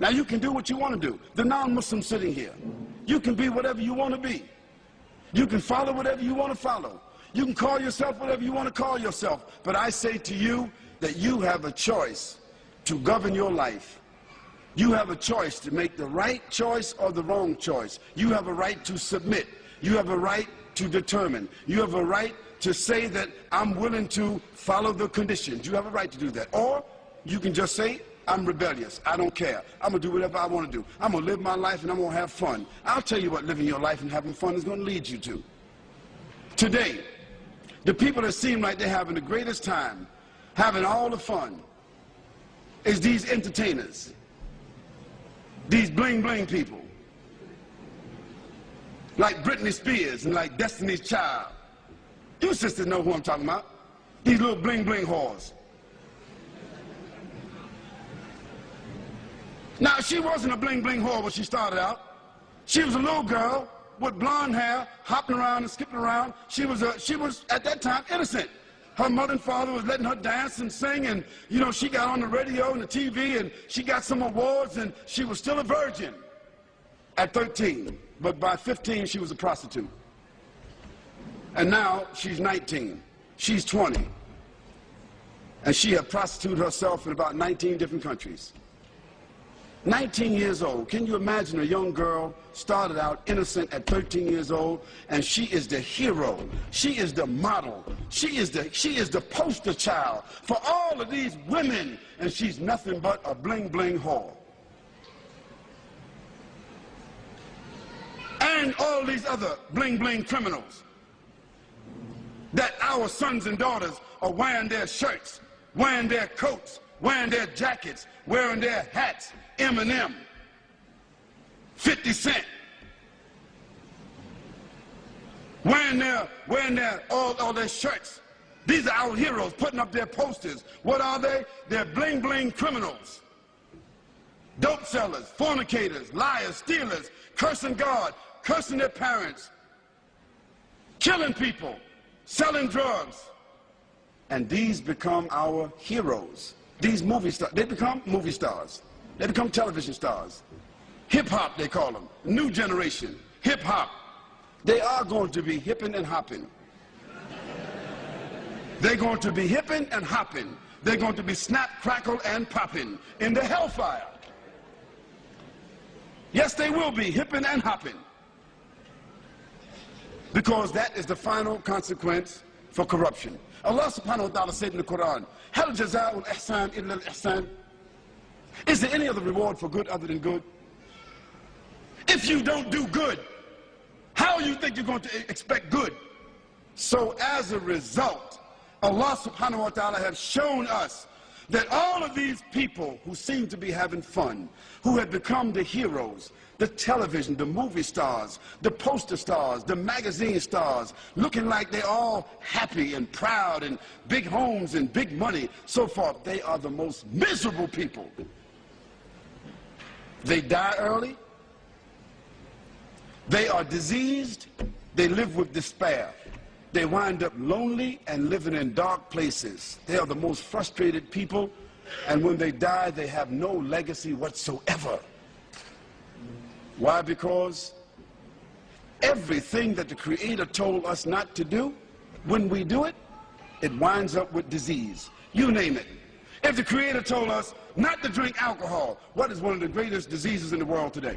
Now you can do what you want to do. The non-Muslim sitting here, you can be whatever you want to be. You can follow whatever you want to follow. You can call yourself whatever you want to call yourself. But I say to you that you have a choice to govern your life. You have a choice to make the right choice or the wrong choice. You have a right to submit. You have a right to determine. You have a right to say that I'm willing to follow the conditions. You have a right to do that. Or you can just say, I'm rebellious. I don't care. I'm going to do whatever I want to do. I'm going to live my life and I'm going to have fun. I'll tell you what living your life and having fun is going to lead you to. Today, the people that seem like they're having the greatest time, having all the fun, is these entertainers. These bling bling people. Like Britney Spears and like Destiny's Child. You sisters know who I'm talking about. These little bling bling whores. Now, she wasn't a bling bling whore when she started out. She was a little girl with blonde hair, hopping around and skipping around. She was at that time innocent. Her mother and father was letting her dance and sing, and you know, she got on the radio and the TV and she got some awards, and she was still a virgin at 13. But by 15 she was a prostitute. And now she's 19. She's 20. And she had prostituted herself in about 19 different countries. 19 years old. Can you imagine a young girl started out innocent at 13 years old, and she is the hero. She is the model. She is the poster child for all of these women, and she's nothing but a bling bling whore. And all these other bling bling criminals that our sons and daughters are wearing their shirts, wearing their coats, wearing their jackets, wearing their hats. Eminem, 50 Cent, wearing all their shirts. These are our heroes putting up their posters. What are they? They're bling bling criminals. Dope sellers, fornicators, liars, stealers, cursing God, cursing their parents, killing people, selling drugs. And these become our heroes. These movie stars, they become movie stars. They become television stars. Hip-hop, they call them. New generation. Hip-hop. They are going to be hipping and hopping. They're going to be hipping and hopping. They're going to be snap, crackle, and popping in the hellfire. Yes, they will be hipping and hopping. Because that is the final consequence for corruption. Allah subhanahu wa ta'ala said in the Quran, Hal jaza'ul ihsan illa al-ihsan. Is there any other reward for good other than good? If you don't do good, how you think you're going to expect good? So as a result, Allah subhanahu wa ta'ala has shown us that all of these people who seem to be having fun, who have become the heroes, the television, the movie stars, the poster stars, the magazine stars, looking like they're all happy and proud and big homes and big money, so forth, they are the most miserable people. They die early. They are diseased. They live with despair. They wind up lonely and living in dark places. They are the most frustrated people, and when they die, they have no legacy whatsoever. Why? Because everything that the Creator told us not to do, when we do it, it winds up with disease. You name it. If the Creator told us not to drink alcohol, what is one of the greatest diseases in the world today?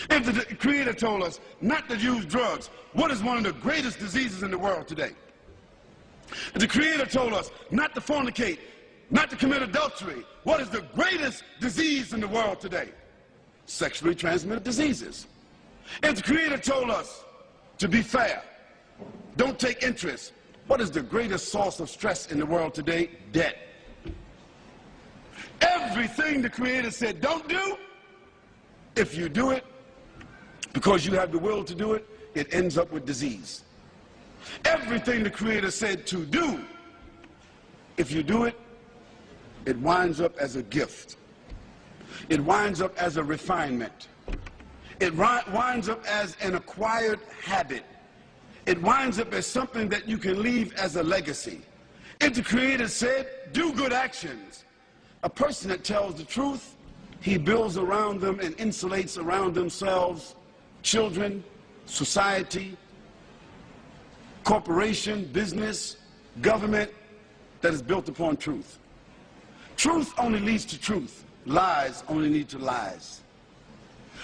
If the Creator told us not to use drugs, what is one of the greatest diseases in the world today? If the Creator told us not to fornicate, not to commit adultery, what is the greatest disease in the world today? Sexually transmitted diseases. If the Creator told us to be fair, don't take interest, what is the greatest source of stress in the world today? Debt. Everything the Creator said don't do, if you do it because you have the will to do it, it ends up with disease. Everything the Creator said to do, if you do it, it winds up as a gift. It winds up as a refinement. It winds up as an acquired habit. It winds up as something that you can leave as a legacy. If the Creator said, do good actions, a person that tells the truth He builds around them and insulates around themselves children, society, corporation, business, government that is built upon truth. Truth only leads to truth. Lies only lead to lies.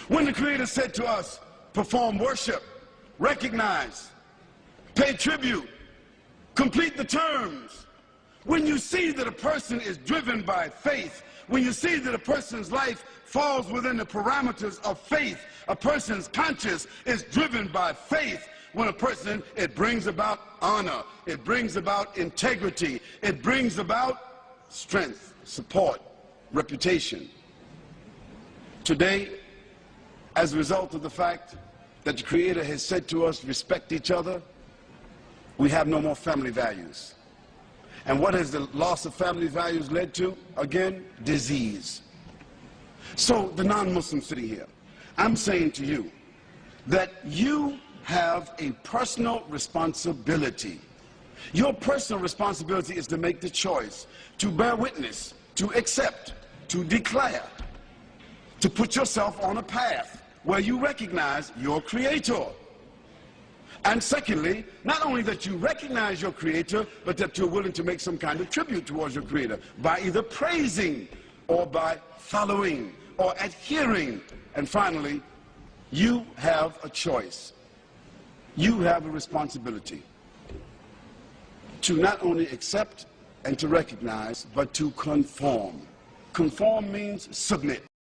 When the Creator said to us, perform worship, recognize, pay tribute, complete the terms, when you see that a person is driven by faith, when you see that a person's life falls within the parameters of faith, a person's conscience is driven by faith, when a person, it brings about honor, it brings about integrity, it brings about strength, support, reputation. Today, as a result of the fact that the Creator has said to us, respect each other, we have no more family values. And what has the loss of family values led to? Again, disease. So the non-Muslim sitting here, I'm saying to you that you have a personal responsibility. Your personal responsibility is to make the choice, to bear witness, to accept, to declare, to put yourself on a path where you recognize your Creator. And secondly, not only that you recognize your Creator, but that you're willing to make some kind of tribute towards your Creator by either praising or by following or adhering. And finally, you have a choice. You have a responsibility to not only accept and to recognize, but to conform. Conform means submit.